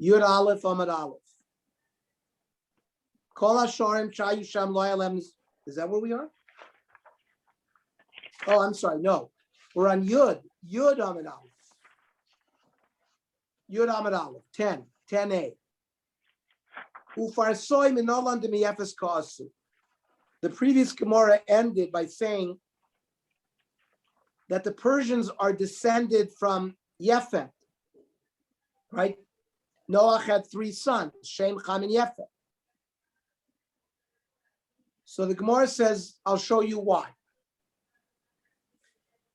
Yud Aleph Amad Aleph. Kol Hasharim Chayu Sham Lo Yalem. Is that where we are? Oh, I'm sorry. No, we're on Yud. Yud Amad Aleph. Yud Amad Aleph. 10a. Ufarsoy Minolan Demiyefes Kasu. The previous Gemara ended by saying that the Persians are descended from Yefet, right? Noach had 3 sons, Shem, Cham, and Yefet. So the Gemara says, I'll show you why.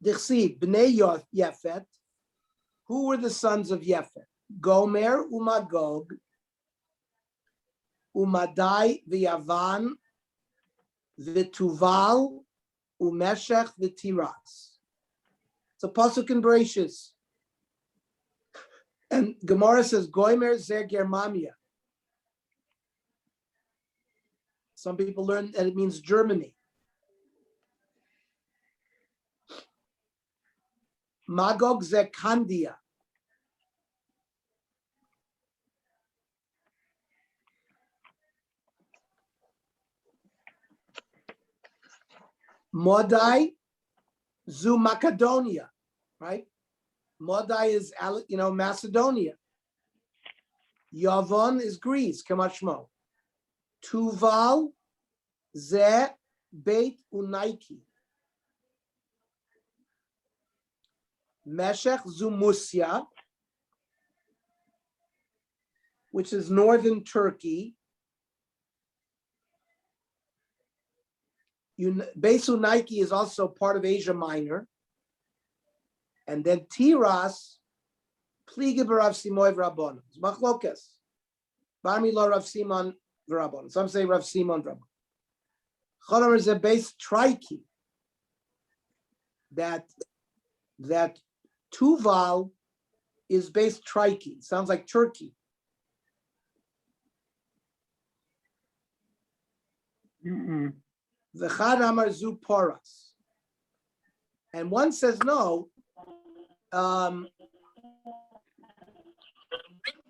Dichsi, Bnei Yefet, who were the sons of Yefet? Gomer, Umagog, Umadai, V'Yavan, V'Tuval, Umeshech, V'Tiras. It's a pasuk in Bereshis. And Gemara says, Gomer Zer Germania. Some people learn that it means Germany. Magog Zer Kandia. Modai Zu Macedonia, right? Modai is, Macedonia. Yavon is Greece, Kamashmo. Tuval Ze Beit Unaiki. Meshech Zu Musya, which is northern Turkey. Beis Unaiki is also part of Asia Minor. And then Tiras, Pliga B'Rav Simoy V'Rabbanon. Machlokas. Barmi lo Rav Simon V'Rabbanon. Some say Rav Simon V'Rabbanon. Chodomer is a base Triki. That Tuval is based Triki. Sounds like Turkey. V'chad Amar Zu Poras. And one says no.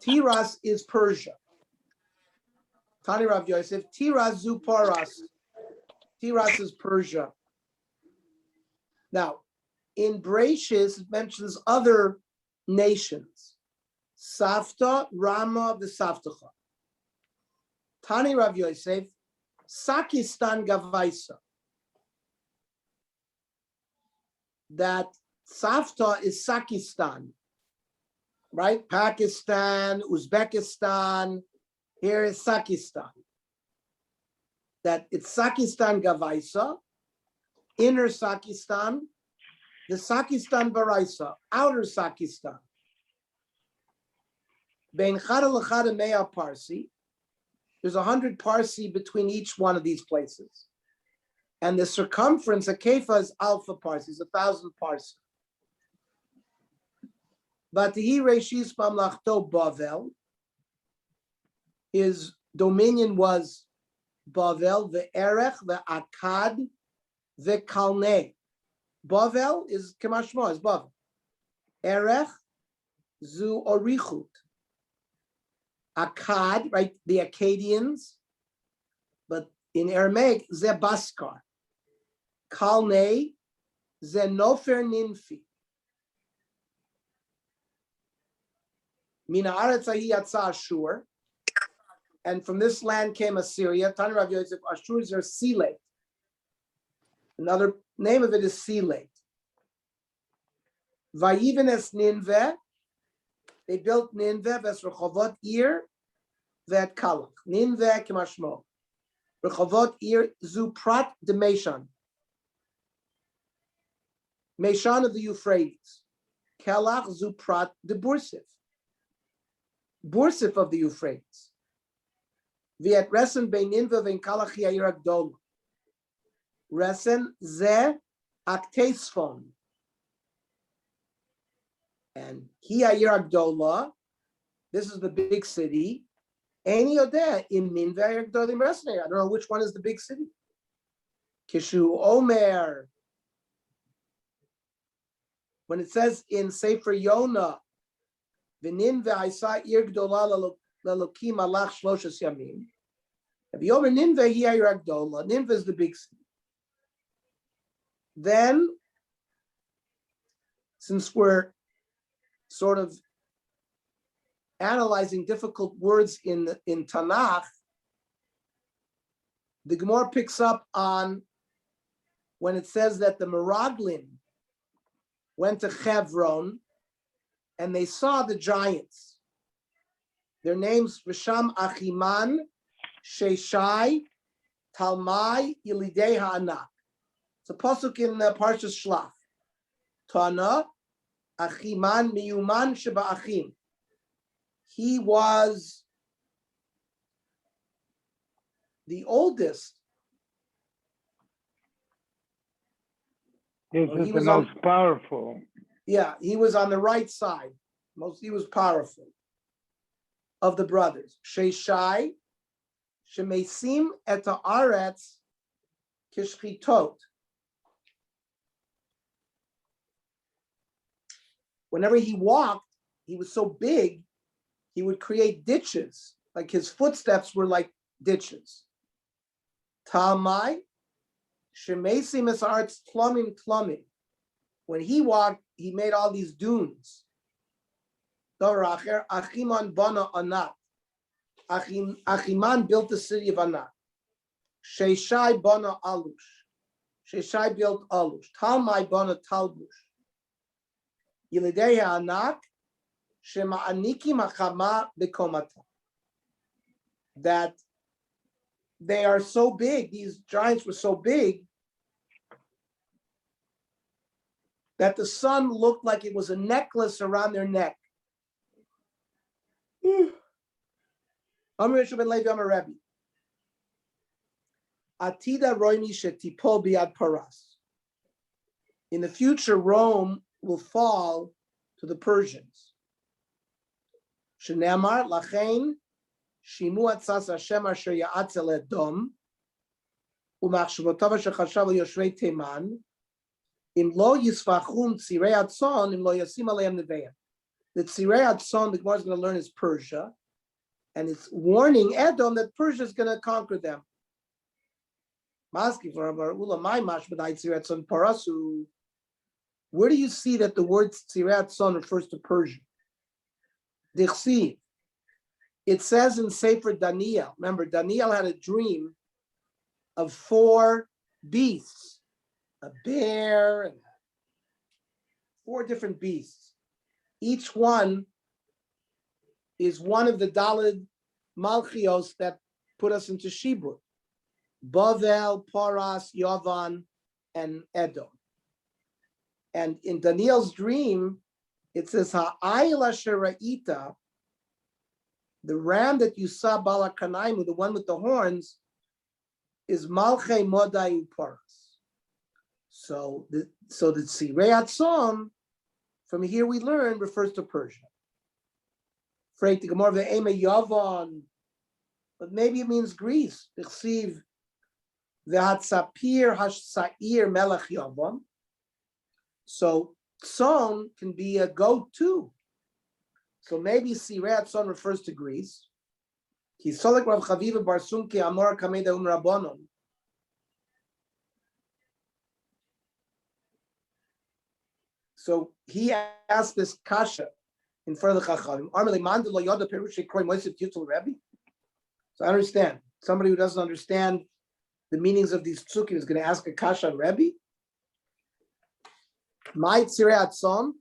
Tiras is Persia. Tani Rav Yosef, Tiras Zu Poras. Tiras is Persia. Now, in Bereshis, it mentions other nations. Safta, Rama, V'Saftacha. Tani Rav Yosef, Sakistan Gavaisa. That Safta is Sakistan, right? Pakistan, Uzbekistan, here is Sakistan. That it's Sakistan Gavaisa, inner Sakistan, the Sakistan Baraisa, outer Sakistan. Bein Chada L'Chada Mea Parsi, there's 100 Parsi between each one of these places. And the circumference, a kefa, is alpha Parsi, is 1,000 Parsi. But the Reshis Mamlachto Bavel, his dominion was Bavel, the Erech, the Akkad, the Kalneh. Bavel is Kemashmo, is Bavel. Erech, Zu Orichut. Akkad, right, the Akkadians, but in Aramaic, Ze Baskar. Kalneh, Ze Nofer Ninfi. Mina Aretz Ahi Yatsa Ashur. And from this land came Assyria. Tani Rav Yosef, Ashur is their sea lake. Another name of it is sea lake. Vayiven es Ninveh. They built Ninveh, ves Rechovot Ir, vet Kalach. Ninveh Kemashmo. Rechovot Ir Zu Prat de Meshan. Meshan of the Euphrates. Kelach Zu Prat de Bursif. Bursif of the Euphrates. Viet Resen Bein Ninveh Vein Kalach Yair Agdol. Resen Ze Aktesfon. And Yair Agdola, this is the big city. Any of that in Ninveh Agdolim Resne. I don't know which one is the big city. Kishu Omer. When it says in Sefer Yonah, V'ninve ha'isa ir gdola lelokim alach shloshes yamim. If you over Ninveh, he ir gdola. Ninveh is the big city. Then, since we're sort of analyzing difficult words in Tanakh, the Gemara picks up on when it says that the Meraglim went to Hebron and they saw the giants. Their names: Risham Achiman, Sheshai, Talmai, Yilidei Ha'anak. It's a pasuk in Parshas Shlach. Tana, Achiman miyuman sheba achim. He was the oldest. This is the most powerful. Yeah, he was on the right side. He was powerful of the brothers. Sheshai, shemesim et haaretz kishchitot. Whenever he walked, he was so big, he would create ditches. Like his footsteps were like ditches. Talmai, shemesim es haaretz tlomim. When he walked, he made all these dunes. Achiman bana Anat. Achiman built the city of Anat. Sheshai bana Alush. Sheshai built Alush. Talmai bana Talbush. Yilidei Anak shema'anikim hachama bekomata. That they are so big, these giants were so big, that the sun looked like it was a necklace around their neck. Atida roimi shetipol biad paras. In the future, Rome will fall to the Persians. Shenamar lachein shimu atzas Hashem asher ya'atzel edom umachshavotav asher chashav yoshvei Teman im lo yisfachum tzirei atzon im lo yasim aleim neveim. The tzirei atzon the Gemara is going to learn is Persia, and it's warning Edom that Persia is going to conquer them. Maski for ulamai mashbadai tzirei atzon parasu. Where do you see that the word tzirei atzon refers to Persia? Dichsi. It says in Sefer Daniel. Remember, Daniel had a dream of 4 beasts, a bear, and 4 different beasts. Each one is one of the Daled Malchios that put us into Shibud. Bavel, Paras, Yavan, and Edom. And in Daniel's dream, it says, Ha'ayla Shera'ita, the ram that you saw, Balakanaimu, the one with the horns, is Malchei Modai Paras. So the Tzirei Atzon, from here we learn, refers to Persia. Freit the Gemara ve'ema Yavan, but maybe it means Greece. Ichsiv ve'hatzapir hashsair melech Yavan. So Tzon can be a goat too. So maybe Tzirei Atzon refers to Greece. Ki solek Rav Chaviva bar Sumke amor kameda Rabbanon. So he asked this kasha in front of the Chachamim. So I understand. Somebody who doesn't understand the meanings of these psukim is going to ask a kasha on Rebbe. My tzirei atzon,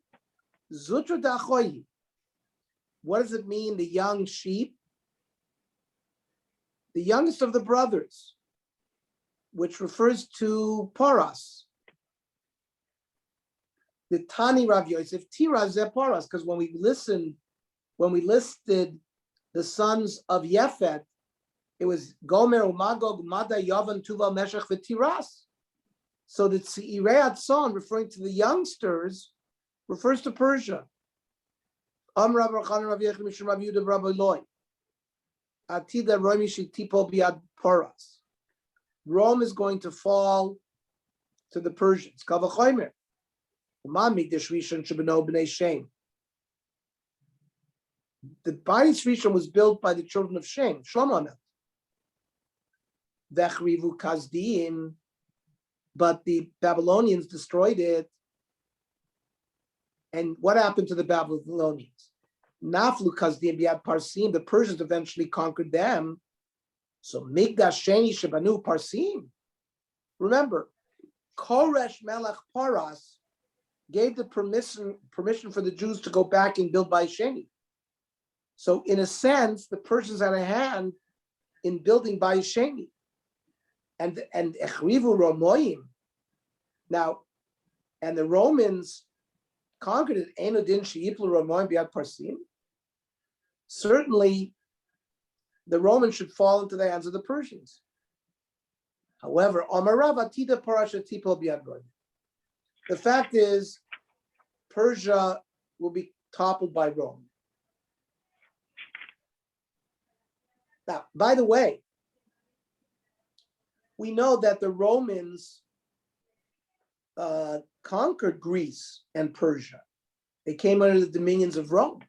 zutra da'achoyi. What does it mean, the young sheep? The youngest of the brothers, which refers to Paras. The Tani Rav Yosef, Tira Zeh Paras, because when we listed the sons of Yefet, it was Gomer, Umagog, Mada, Yavan, Tuval, Meshach, V'Tiras. So the Tzirei Atzon, referring to the youngsters, refers to Persia. Rav Rachan, Rav Yechim, Mishum, Rav Yudah, Rav Eloi. Atida Romi Shitipo Biad Paras. Rome is going to fall to the Persians. Kavachomer. The Bayis Rishon was built by the children of Shem, Shlomo. Vechrivu Kazdim, but the Babylonians destroyed it. And what happened to the Babylonians? Naflu Kazdim Biad Parsim, the Persians eventually conquered them. So Migdash Sheni Shebanu Parsim. Remember, Koresh Melech Paras gave the permission for the Jews to go back and build Bayis Sheni. So in a sense, the Persians had a hand in building Bayis Sheni. And Echrivu Romoyim. Now, and the Romans conquered it. Enodin Sheiplu Romoyim Biad Parsim. Certainly, the Romans should fall into the hands of the Persians. However, the fact is, Persia will be toppled by Rome. Now, by the way, we know that the Romans conquered Greece and Persia. They came under the dominions of Rome.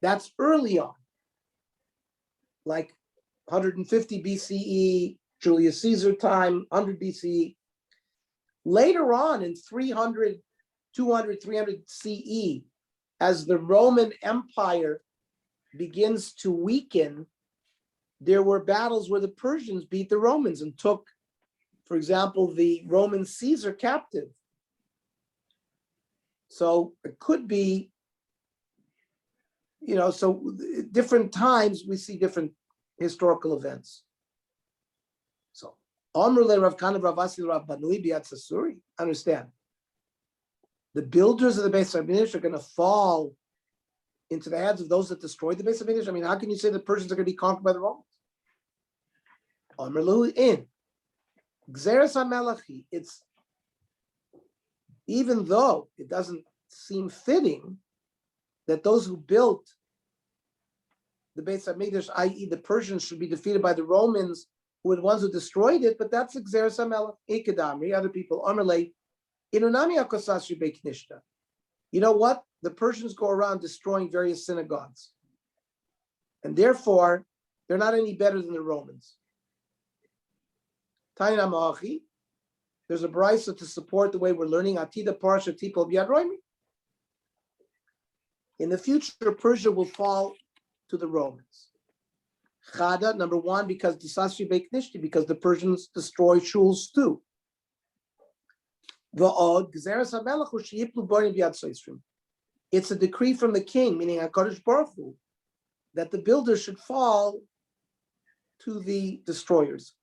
That's early on, like 150 BCE, Julius Caesar time, 100 BCE. Later on in 300, 200, 300 CE, as the Roman Empire begins to weaken, there were battles where the Persians beat the Romans and took, for example, the Roman Caesar captive. So it could be, so different times we see different historical events. So, understand. The builders of the Beis Hamikdash are going to fall into the hands of those that destroyed the Beis Hamikdash. I mean, how can you say the Persians are going to be conquered by the Romans? In Gzeres HaMelachi, it's, even though it doesn't seem fitting that those who built the Beis Hamikdash, i.e. the Persians, should be defeated by the Romans, who were the ones who destroyed it, but that's Gzeres HaMelech, Ikadamri, other people, Amarle, Inunami HaKosasri Beiknishta. You know what? The Persians go around destroying various synagogues. And therefore, they're not any better than the Romans. Taina Ma'achi, there's a brisa to support the way we're learning Atida Parsha Tipol Biad Roimi. In the future, Persia will fall to the Romans. Chada, number one, because Disasri Beiknishti, because the Persians destroy shuls too. Va'od, Gzeres HaMelech Sheyiplu Borim Biad Soisrim. It's a decree from the king, meaning HaKadosh Baruch Hu, that the builders should fall to the destroyers.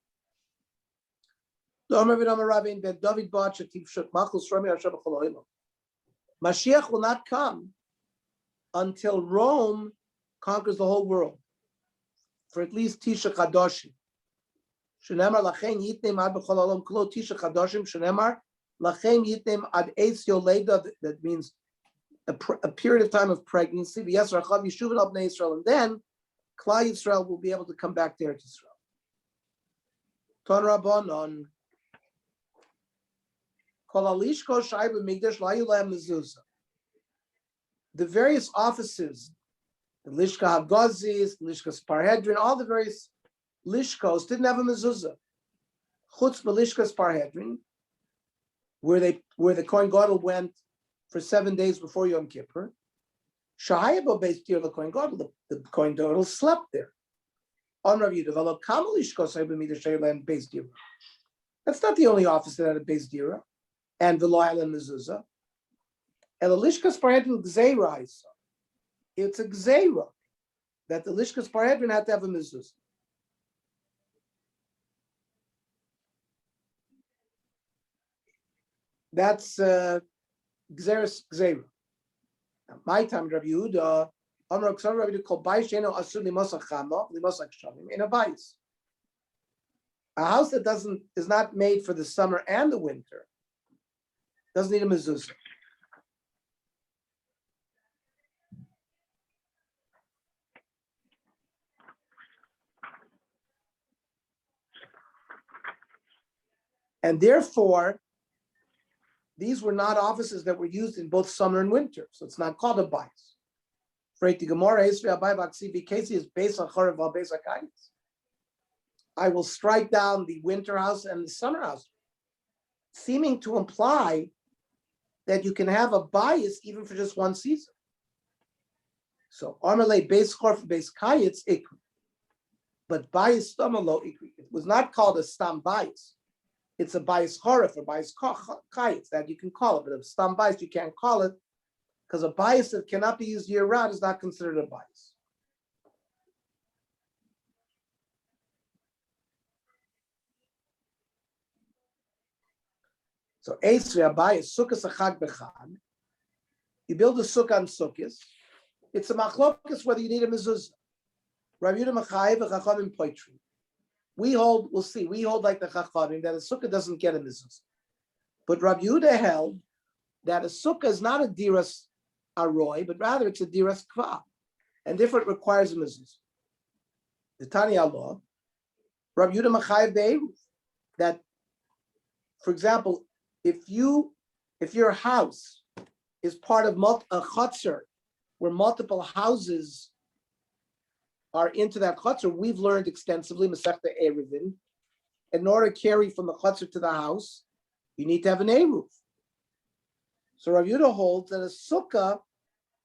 Mashiach will not come until Rome conquers the whole world for at least Tisha Chadoshim. Shenemar lachen yitnem ad b'chol olam klo Tisha Chadoshim. Shenemar lachen yitnem ad eitz yoleda. That means a period of time of pregnancy. V'yas rachav yishuv al bnei Yisrael, and then Klal Yisrael will be able to come back to Eretz Yisrael. Ton Rabbanon. The various offices, the Lishka Hagazis, the Lishka Sparhedrin, all the various Lishkos didn't have a mezuzah. Chutz Lishka Sparhedrin, where the Kohen Gadol went for 7 days before Yom Kippur. Shahayabo based here the Kohen Gadol, the Kohen Gadol slept there. On Rav Yehuda, Kamal Lishkos based here. That's not the only office that had a based dira. And the loyal and mezuzah, and the lishkas parhedrin gzeira. It's a gzeira that the lishkas parhedrin had to have a mezuzah. That's gzeira. My time, Rabbi Yehuda, Amar Ksav Rabbi Yehuda called Bayis Sheno Asur Limosach Chama Limosach Shavim in a bayis. A house that is not made for the summer and the winter doesn't need a mezuzah. And therefore, these were not offices that were used in both summer and winter. So it's not called a bayis. Freit the Gemara, Israel by Baksivi Casey is based on Chorev al Beis HaKayis. I will strike down the winter house and the summer house, seeming to imply that you can have a bias even for just one season. So Armalei Beis Chorf Beis Kayitz Ikri. But bias stamalo Ikri. It was not called a stam bias. It's a bias chorif or bias kayitz that you can call it, but a stam bias you can't call it because a bias that cannot be used year round is not considered a bias. So Esri bias sukkah achag bechag. You build a sukkah on sukkahs. It's a machlokas whether you need a mezuzah. Rabbi Yehuda Machayev v'chachamim poitri. We hold, we'll see, we hold like the chachamim that a sukkah doesn't get a mezuzah. But Rabbi Yehuda held that a sukkah is not a diras aroy, but rather it's a diras kva, and therefore it requires a mezuzah. The Tanya law, Rabbi Yehuda Machayev be'eruv, that, for example, if your house is part of a chutzner where multiple houses are into that chutzner, we've learned extensively Masechta Eruvin. In order to carry from the chutzner to the house, you need to have an eruv. So Rav Yehuda holds that a sukkah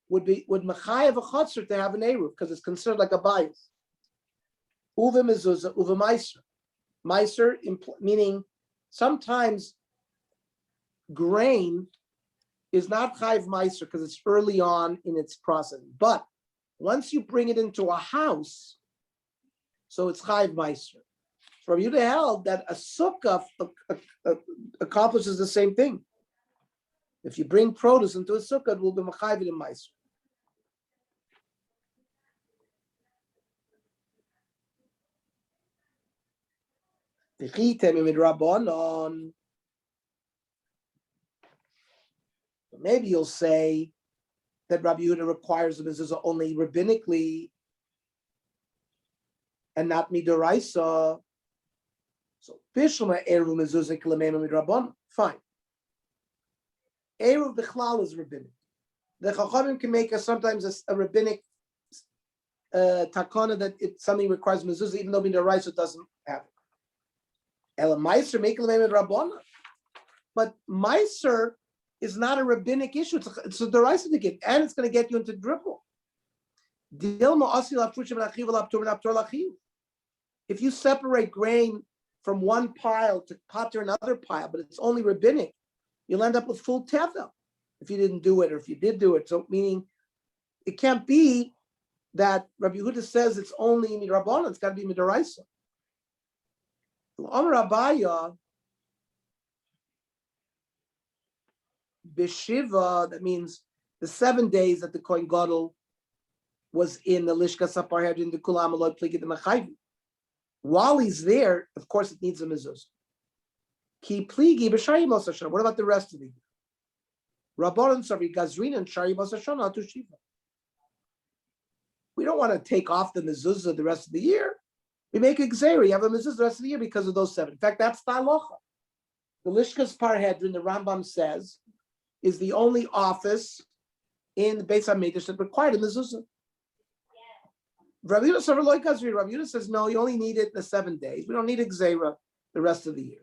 would mechayev a chutzner to have an eruv because it's considered like a bias. Uve mezuzah, uve meiser. Meiser meaning sometimes grain is not chayiv meiser because it's early on in its process, but once you bring it into a house, so it's chayiv meiser. From you to held that a sukkah accomplishes the same thing. If you bring produce into a sukkah, it will be mechayiv in meiser. Maybe you'll say that Rabbi Yehuda requires the mezuzah only rabbinically and not midoraisa. So bishulma eruv mezuzah k'lemeim midrabban. Fine. Eruv bichlal is rabbinic. The chachamim can make sometimes a rabbinic takana that something requires mezuzah even though midoraisa doesn't have it. Ela meiser make k'lemeim midrabban. But meiser is not a rabbinic issue. It's a derisive ticket, and it's going to get you into dribble. If you separate grain from one pile to potter another pile, but it's only rabbinic, you'll end up with full tevel if you didn't do it, or if you did do it. So meaning, it can't be that Rabbi Yehuda says it's only midrabanan. It's got to be midaraisa. Amar Abaya. Beshiva, that means the 7 days that the Kohen Gadol was in the Lishka Sapar in the Kulam Alot Pligid the Machayvi. While he's there, of course, it needs a mezuzah. Ki pligi b'shari mosashana. What about the rest of the year? Rabbanon Savi Gazrin and Shari Mosashana to Shiva. We don't want to take off the mezuzah the rest of the year. We make a gzeira. You have a mezuzah the rest of the year because of those 7. In fact, that's the halacha. The Lishkas Parhedrin, the Rambam says, is the only office in the Beis HaMikdash that required a mezuzah. Rabbi Yehuda says, no, you only need it in the 7 days. We don't need a gzeira the rest of the year.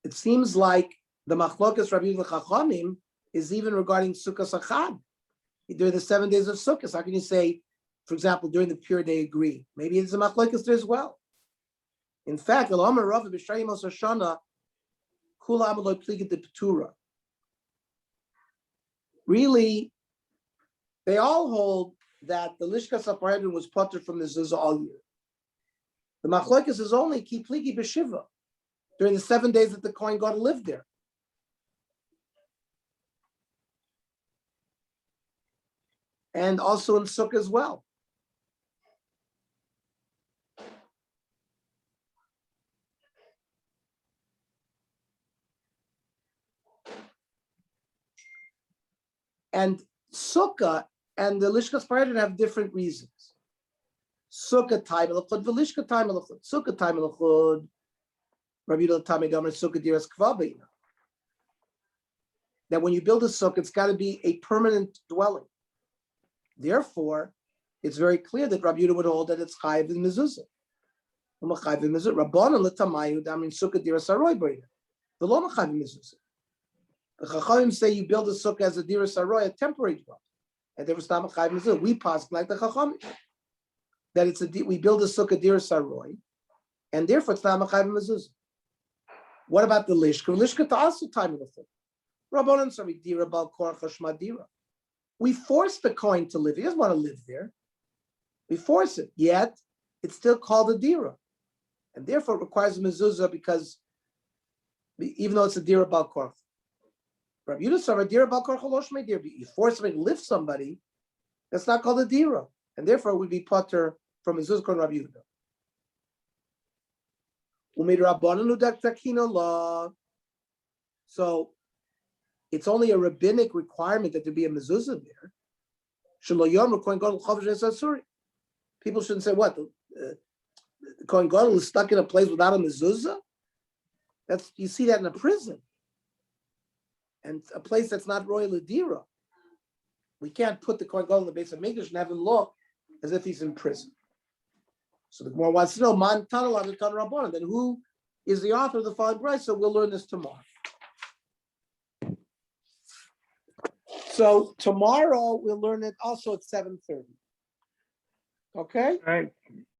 It seems like the machlokas Rabbi Yehuda Chachamim is even regarding Sukkah Sachad. During the 7 days of Sukkot, how can you say, for example, during the period they agree? Maybe it's a machlokes there as well. In fact, really, they all hold that the Lishka Saparhedrin was potter from the Zuzah all year. The machlokes is only ki pligi b'shiva during the 7 days that the Kohen Gadol lived there. And also in Sukkah as well. And Sukkah and the Lishkas Parhedrin have different reasons. Sukkah time elachud v'lishka time elachud. Sukkah time elachud. Rabbi Yehuda Tami Gomer Sukkah diras kvabeina. That when you build a sukkah, it's got to be a permanent dwelling. Therefore, it's very clear that Rabbi Yehuda would hold that it's chayiv in mezuzah. Rabbanan l'tamayu damin sukkah diras aroy b'ina. The law chayiv in mezuzah. The Chachamim say you build a sukkah as a diras aroy, a temporary dwelling, and therefore it's not chayiv in mezuzah. We pass like the Chachamim that we build a sukkah diras aroy, and therefore it's not chayiv in mezuzah. What about the lishka? Lishka to also time of the thing. Rabbanan sorry, dira bal korach hashmadira. We force the coin to live. He doesn't want to live there. We force it. Yet it's still called a dira, and therefore it requires a mezuzah because even though it's a dira bal korach. Rabbi Yehuda sorry, dira bal korach halosh dira. You force somebody to lift somebody. That's not called a dira, and therefore it would be potter from mezuzah called Rabbi Yehuda. So it's only a rabbinic requirement that there be a mezuzah there. People shouldn't say what the Kohen Gadol is stuck in a place without a mezuzah. You see that in a prison and a place that's not royal adira. We can't put the Kohen Gadol in the base of Mikdash and have him look as if he's in prison. So the Gemara wants to know, Man Tanal Tan Rabbanan, then who is the author of the following bride? So we'll learn this tomorrow. So tomorrow we'll learn it also at 7:30. Okay? Right.